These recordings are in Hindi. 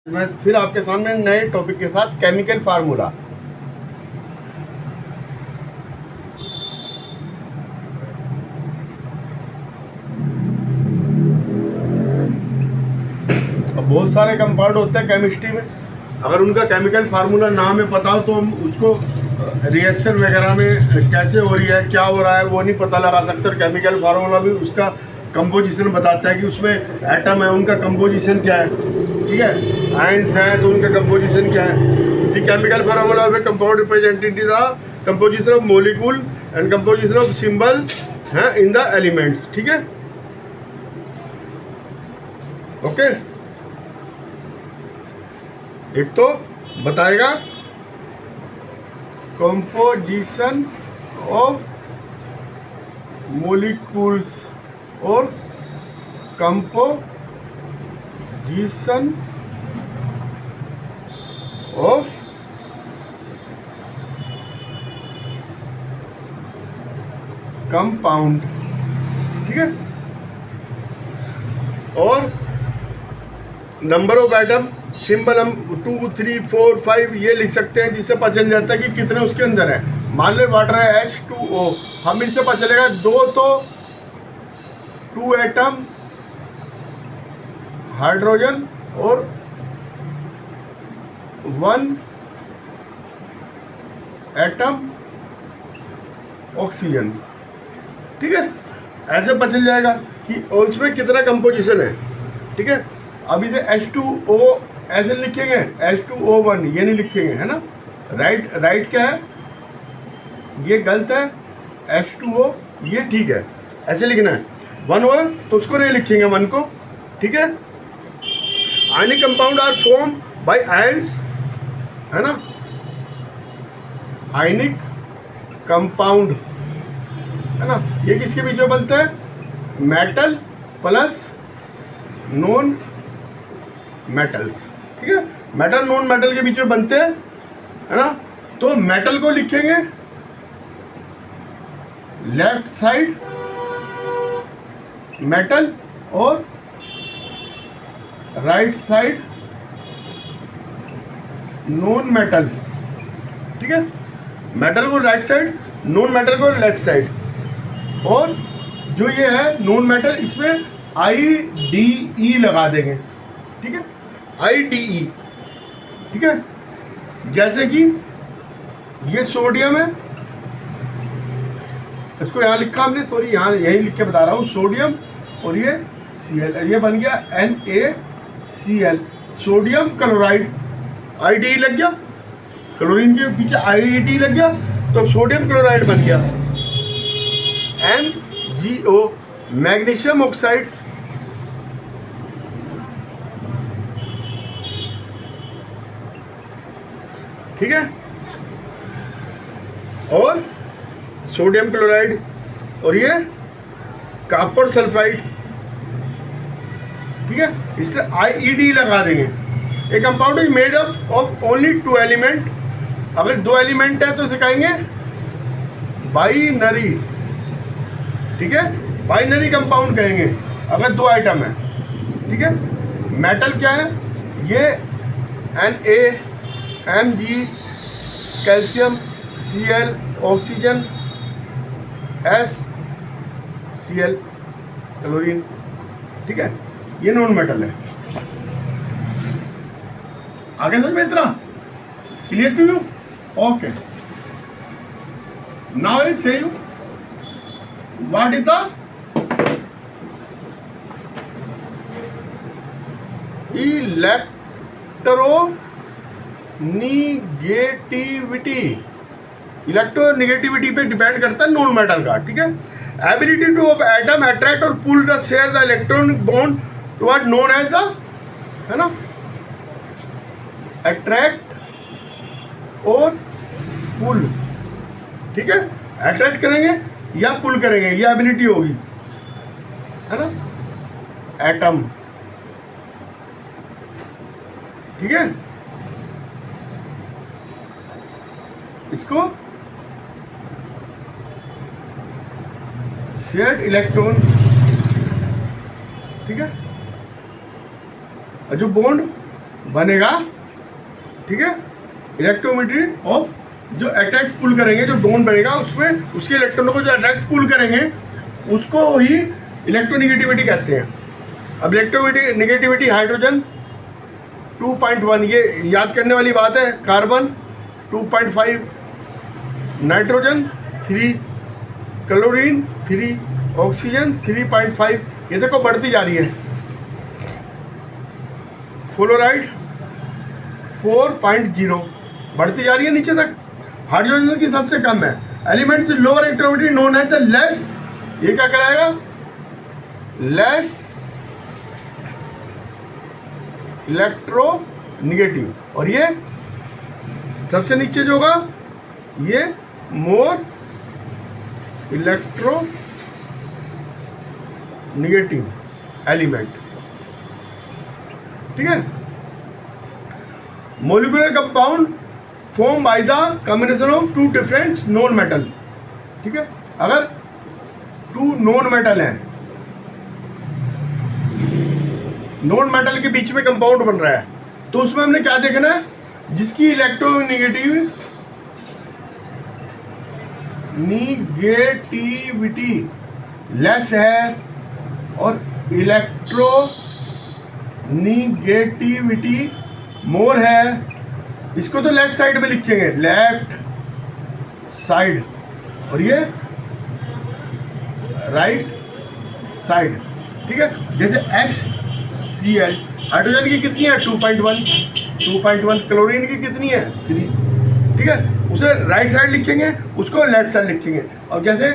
मैं फिर आपके सामने नए टॉपिक के साथ केमिकल फार्मूला। अब बहुत सारे कंपाउंड होते हैं केमिस्ट्री में, अगर उनका केमिकल फार्मूला ना हमें पता हो तो हम उसको रिएक्शन वगैरह में कैसे हो रही है, क्या हो रहा है, वो नहीं पता लगा सकते। केमिकल फार्मूला भी उसका कंपोजिशन बताता है कि उसमें एटम है, उनका कंपोजिशन क्या है, ठीक है। आयंस है तो उनका कंपोजिशन क्या है। The chemical formula of A compound represented the composition of molecule and composition of symbol है इन द एलिमेंट्स, ठीक है, ओके। एक तो बताएगा कंपोजिशन ऑफ मॉलिक्यूल्स और कंपोजिशन ऑफ कंपाउंड, ठीक है। और नंबर ऑफ एटम, सिंबल हम 2, 3, 4, 5 ये लिख सकते हैं, जिससे पता चल जाता है कि कितने उसके अंदर है। मान ले वाटर है H2O, हम इससे पता चलेगा 2 तो 2 एटम हाइड्रोजन और 1 एटम ऑक्सीजन, ठीक है। ऐसे पता चल जाएगा कि उसमें कितना कंपोजिशन है, ठीक है। अब इसे H2O ऐसे लिखेंगे, H2O1 ये नहीं लिखेंगे, है ना। राइट क्या है, ये गलत है, H2O ये ठीक है, ऐसे लिखना है। 1 हो तो उसको नहीं लिखेंगे 1 को, ठीक है। Ionic compound are form by ions, है ना। आयनिक कंपाउंड, है ना, ये किसके बीच में बनता है, मेटल प्लस नॉन मेटल्स, ठीक है। मेटल नॉन मेटल के बीच में बनते हैं, है ना। तो मेटल को लिखेंगे लेफ्ट साइड मेटल और राइट साइड नॉन मेटल, ठीक है। मेटल को राइट साइड, नॉन मेटल को लेफ्ट साइड। और जो ये है नॉन मेटल, इसमें IDE लगा देंगे, ठीक है, IDE, ठीक है। जैसे कि ये सोडियम है, इसको यहाँ लिखा हमने, सॉरी यहाँ यही लिख के बता रहा हूँ, सोडियम, और ये Cl, ये बन गया NaCl, सोडियम क्लोराइड। IDE लग गया, क्लोरीन के पीछे IDE लग गया तो सोडियम क्लोराइड बन गया। MgO, मैग्नीशियम ऑक्साइड, ठीक है। और सोडियम क्लोराइड, और ये कॉपर सल्फाइड, ठीक है। इससे IED लगा देंगे। एक compound is made of only 2 element, अगर 2 एलिमेंट है तो इसे कहेंगे बाइनरी, ठीक है, बाइनरी कंपाउंड कहेंगे अगर 2 आइटम है, ठीक है। मेटल क्या है, ये Na, Mg, calcium, Cl, oxygen, HCl, chlorine, ठीक है। ये नॉन मेटल है। आगे समझ में इतना clear to you, okay. Now I say you what is the electronegativity, electronegativity पे डिपेंड करता है नॉन मेटल का, ठीक है। Ability to of atom attract और pull the share the electronic bond toward known as the, है ना, अट्रैक्ट और पुल, ठीक है। अट्रैक्ट करेंगे या पुल करेंगे, ये एबिलिटी होगी, है ना, एटम, ठीक है। इसको शेयर्ड इलेक्ट्रॉन, ठीक है। जो बॉन्ड बनेगा, ठीक है। इलेक्ट्रोमिटी ऑफ जो अट्रैक्ट पुल करेंगे, जो बॉन्ड बनेगा उसमें उसके इलेक्ट्रॉनों को जो अट्रैक्ट पुल करेंगे उसको ही इलेक्ट्रोनिगेटिविटी कहते हैं। अब इलेक्ट्रोनिगेटिविटी हाइड्रोजन 2.1, ये याद करने वाली बात है। Carbon 2.5, nitrogen 3, chlorine 3, oxygen 3.5। ये देखो बढ़ती जा रही है। फ्लोराइड 4.0 बढ़ती जा रही है नीचे तक। हाइड्रोजन की सबसे कम है। एलिमेंट लोअर इलेक्ट्रोनिगेटिविटी नोन है द लेस, ये क्या कराएगा, लेस इलेक्ट्रोनिगेटिव। और ये सबसे नीचे जो होगा ये मोर इलेक्ट्रोनिगेटिव एलिमेंट, ठीक है। Molecular compound form by the combination of two different non metal, ठीक है। अगर टू नॉन मेटल हैं, नॉन मेटल के बीच में कंपाउंड बन रहा है, तो उसमें हमने क्या देखना है, जिसकी इलेक्ट्रोनिगेटिविटी लेस है और इलेक्ट्रोनिगेटिविटी मोर है, इसको तो लेफ्ट साइड में लिखेंगे, लेफ्ट साइड, और ये राइट साइड, ठीक है। जैसे HCl, हाइड्रोजन की कितनी है 2.1, क्लोरीन की कितनी है 3, ठीक है। उसे राइट साइड लिखेंगे, उसको लेफ्ट साइड लिखेंगे। और जैसे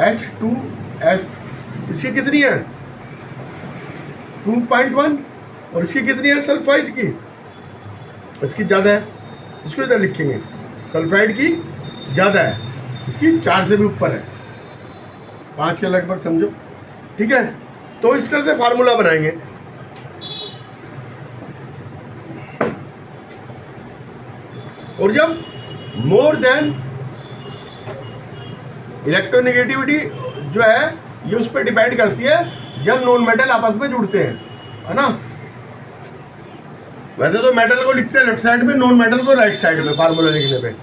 H2S, इसकी कितनी है 2.1, और इसकी कितनी है सल्फाइड की, इसकी ज़्यादा है, इसको इधर लिखेंगे, सल्फाइड की ज़्यादा है, इसकी 4 से भी ऊपर है, 5 के लगभग समझो, ठीक है। तो इस तरह से फार्मूला बनाएंगे। और जब मोर देन इलेक्ट्रोनिगेटिविटी जो है ये उस पर डिपेंड करती है जब नॉन मेटल आपस में जुड़ते हैं, है ना। वैसे तो मेटल को लिखते हैं लेफ्ट साइड में, नॉन मेटल को राइट साइड में फार्मूला लिखने पे।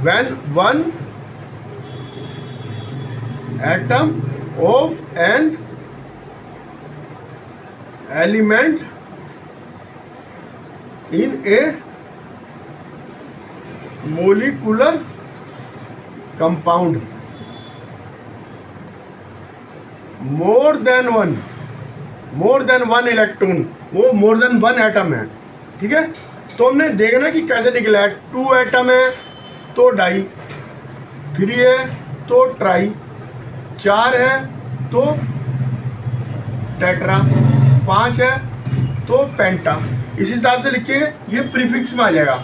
when one atom of an element in a molecular compound more than one electron, वो मोर देन वन एटम है, ठीक है। तो हमने देखना कि कैसे निकला है। 2 एटम है तो डाई, 3 है तो ट्राई, 4 है तो टेट्रा, 5 है तो पेंटा। इस हिसाब से लिखेंगे, ये प्रीफिक्स में आ जाएगा,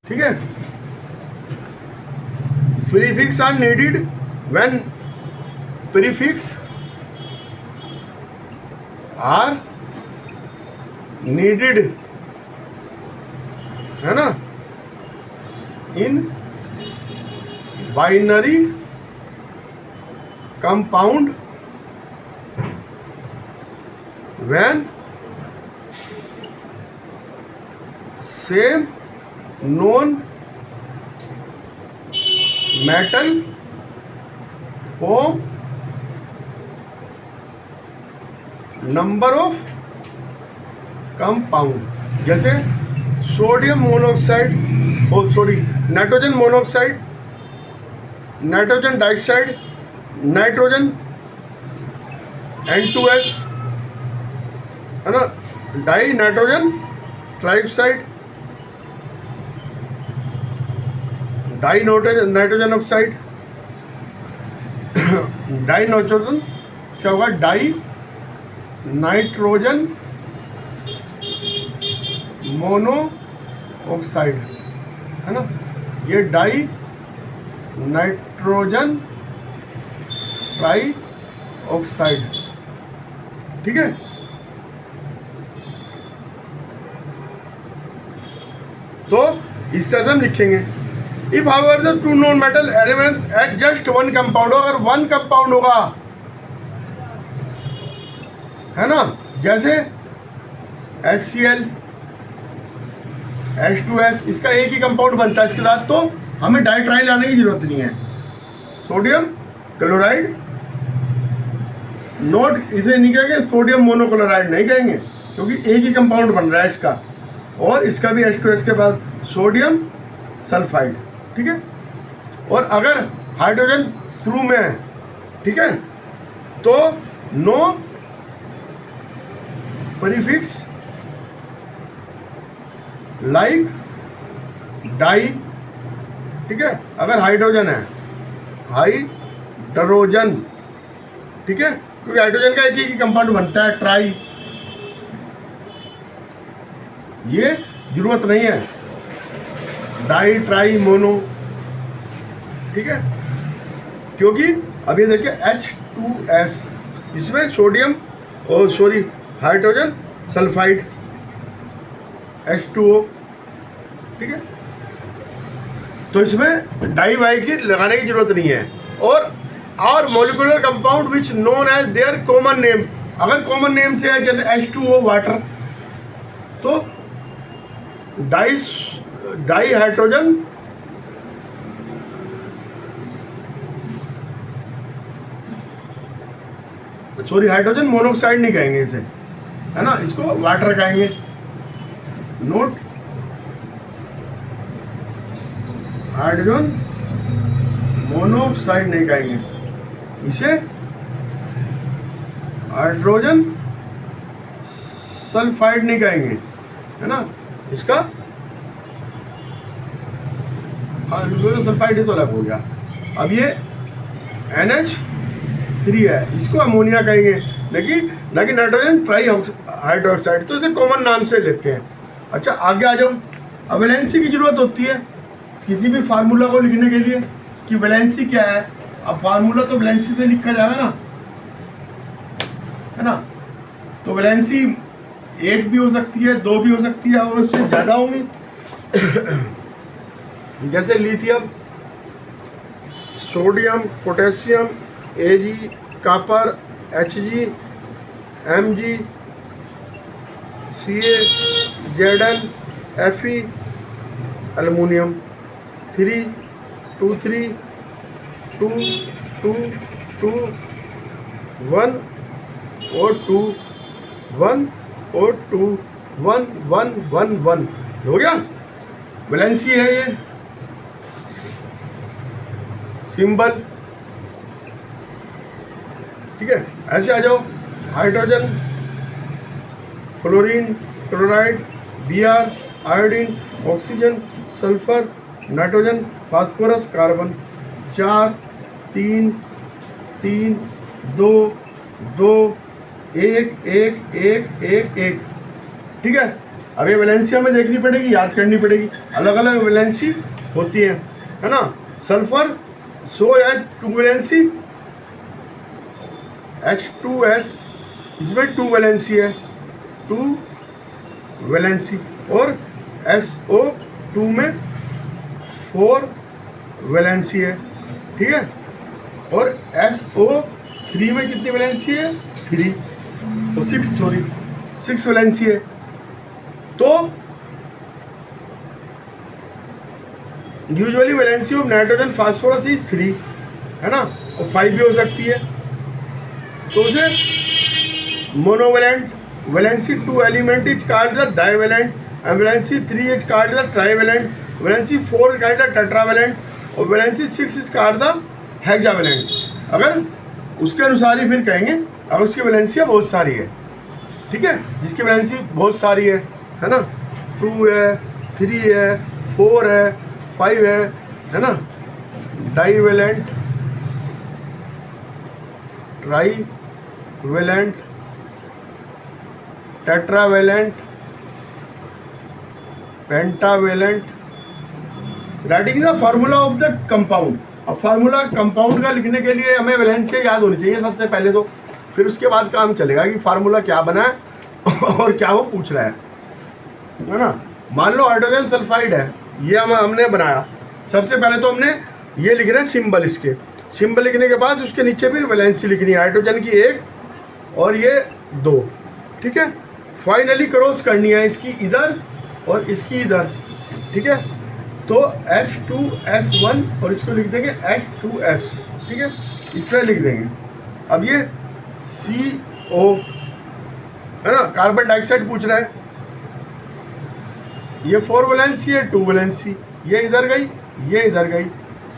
ठीक है। Prefix are needed when prefix are needed, है ना, in binary compound when same non metal form number of compound. जैसे sodium monoxide, nitrogen monoxide, nitrogen dioxide, nitrogen N2S, है ना, di nitrogen trioxide, di nitrogen oxide, di nitrogen, इसका होगा डाई नाइट्रोजन मोनो ऑक्साइड, है ना, ये डाई नाइट्रोजन ट्राई ऑक्साइड, ठीक है। तो इस तरह से हम लिखेंगे। If however the two non metal elements at just one compound, अगर वन कंपाउंड होगा, है ना, जैसे HCl H2S, इसका एक ही कंपाउंड बनता है इसके साथ, तो हमें डाइट्राइल लाने की जरूरत नहीं है। सोडियम क्लोराइड नोट, इसे नहीं कहेंगे सोडियम मोनोक्लोराइड, नहीं कहेंगे, क्योंकि एक ही कंपाउंड बन रहा है इसका, और इसका भी H2S के बाद सोडियम सल्फाइड, ठीक है। और अगर हाइड्रोजन थ्रू में है, ठीक है, तो नो प्रीफिक्स लाइक डाई, ठीक है। अगर हाइड्रोजन है, हाइड्रोजन, ठीक है, क्योंकि हाइड्रोजन का एक ही कंपाउंड बनता है, ट्राई, ये जरूरत नहीं है, डाई ट्राई मोनो, ठीक है। क्योंकि अब ये देखिए H2S, इसमें सोडियम और सॉरी हाइड्रोजन सल्फाइड H2O, ठीक है, तो इसमें डाई वाई की लगाने की जरूरत नहीं है। और molecular compound which known as their common name, अगर कॉमन नेम से है जैसे H2O वाटर, तो di hydrogen sorry hydrogen monoxide नहीं कहेंगे इसे, है ना, इसको वाटर कहेंगे। नोट, हाइड्रोजन मोनोऑक्साइड नहीं कहेंगे, इसे हाइड्रोजन सल्फाइड नहीं कहेंगे, है ना, इसका हाइड्रोजन सल्फाइड तो अलग हो गया। अब ये NH3 है, इसको अमोनिया कहेंगे, लेकिन नाइट्रोजन ट्राई हाइड्रोक्साइड, तो इसे कॉमन नाम से लेते हैं। अच्छा आगे आ जाओ। अब वैलेंसी की जरूरत होती है किसी भी फार्मूला को लिखने के लिए कि वैलेंसी क्या है। अब फार्मूला तो वैलेंसी से लिखा जाएगा ना, है ना, तो वैलेंसी एक भी हो सकती है, दो भी हो सकती है, और उससे ज़्यादा होंगी। जैसे lithium, sodium, potassium, Ag, copper, Hg, Mg, Ca, Zn, Fe, aluminium, 3 2 3 2 2 2 1 और 2 1 और 2 1 1 1 1 हो गया। वैलेंसी है ये सिंबल, ठीक है। ऐसे आ जाओ, hydrogen, fluorine, chloride, Br, iodine, oxygen, sulphur, nitrogen, phosphorus, carbon, 4 3 3 2 2 1 1 1 1 1, ठीक है। अब ये वैलेंसी हमें देखनी पड़ेगी, याद करनी पड़ेगी, अलग अलग वैलेंसी होती है ना। सल्फर सो है 2 वैलेंसी, H2S, इसमें 2 वैलेंसी है, 2 वैलेंसी, और SO2 में 4 वैलेंसी है, ठीक है। और SO3 में कितनी वैलेंसी है, 3 और 6 वैलेंसी है। तो usually valency of nitrogen phosphorus is 3, है ना, और 5 भी हो सकती है, तो उसे monovalent. Valency 2 element is called the divalent, and valency 3 is called the trivalent, valency 4 is called the tetravalent, और valency 6 is called the hexavalent। अगर उसके अनुसार ही फिर कहेंगे, अगर उसकी वैलेंसियाँ बहुत सारी है, ठीक है, जिसकी वैलेंसी बहुत सारी है ना, 2 है, 3 है, 4 है, 5 है ना, divalent, trivalent, tetravalent, pentavalent. Writing the formula of the compound. अब फार्मूला कंपाउंड का लिखने के लिए हमें वैलेंसी याद होनी चाहिए सबसे पहले, तो फिर उसके बाद काम चलेगा कि फार्मूला क्या बना है और क्या वो पूछ रहा है ना। मान लो हाइड्रोजन सल्फाइड है, ये हमने बनाया। सबसे पहले तो हमने ये लिख रहे हैं सिंबल, इसके सिंबल लिखने के बाद उसके नीचे फिर वैलेंसी लिखनी है, हाइड्रोजन की 1 और ये 2, ठीक है। फाइनली क्रॉस करनी है इसकी इधर और इसकी इधर, ठीक है। तो H2S1 और इसको लिख देंगे H2S, ठीक है, इस तरह लिख देंगे। अब ये CO है ना, कार्बन डाइऑक्साइड पूछ रहा है, ये 4 वैलेंसी है, 2 वैलेंसी, ये इधर गई, ये इधर गई,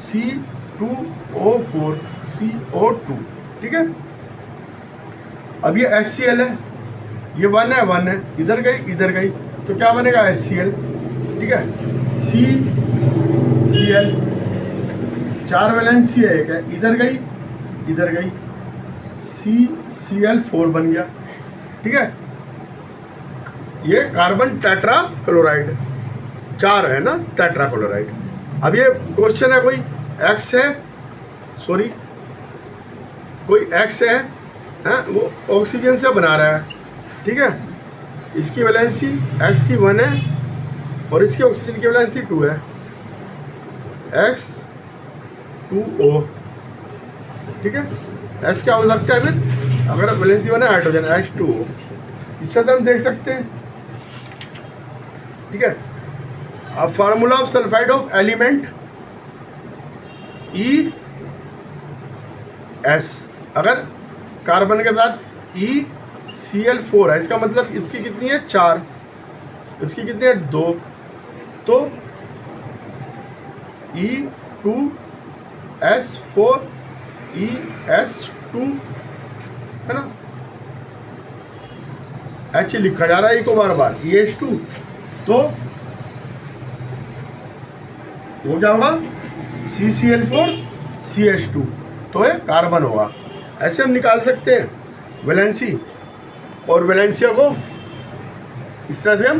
C2O4 CO2, ठीक है। अब ये HCl है, ये 1 है 1 है, इधर गई इधर गई, तो क्या बनेगा HCl, ठीक है। CCl 4 वैलेंसी है, एक है, इधर गई इधर गई, CCl4 बन गया, ठीक है। ये कार्बन टेट्रा क्लोराइड 4 है ना, टेट्रा क्लोराइड। अब ये क्वेश्चन है, कोई X है, सॉरी कोई X है, वो ऑक्सीजन से बना रहा है, ठीक है। इसकी वैलेंसी X की 1 है और इसकी ऑक्सीजन की वैलेंसी 2 है, X2O, ठीक है। S क्या हो सकता है फिर, अगर वैलेंसी 1 है हाइड्रोजन, H2O, इससे तो हम देख सकते हैं, ठीक है। अब formula of sulphide of element ES, अगर कार्बन के साथ ECl4 है, इसका मतलब इसकी कितनी है 4, इसकी कितनी है 2, तो E2S4 ES2 है ना, H लिखा जा रहा है को बार बार, ES2, तो वो क्या होगा CCl4 CH2, तो ये कार्बन होगा। ऐसे हम निकाल सकते हैं वैलेंसी, और वैलेंसिया को इस तरह से हम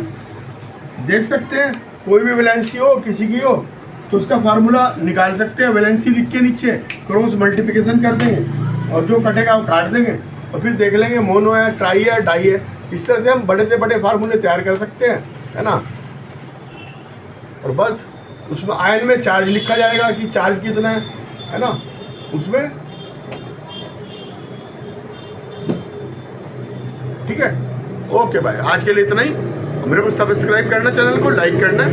देख सकते हैं। कोई भी वैलेंसी हो किसी की हो तो उसका फार्मूला निकाल सकते हैं, वैलेंसी लिख के नीचे क्रॉस मल्टीप्लिकेशन कर देंगे और जो कटेगा वो काट देंगे और फिर देख लेंगे मोनो है, ट्राई है, डाई है। इस तरह से हम बड़े से बड़े फार्मूले तैयार कर सकते हैं, है ना। और बस उसमें आयन में चार्ज लिखा जाएगा कि चार्ज कितना है ना, उसमें, ठीक है। ओके भाई, आज के लिए इतना ही। मेरे को सब्सक्राइब करना, चैनल को लाइक करना।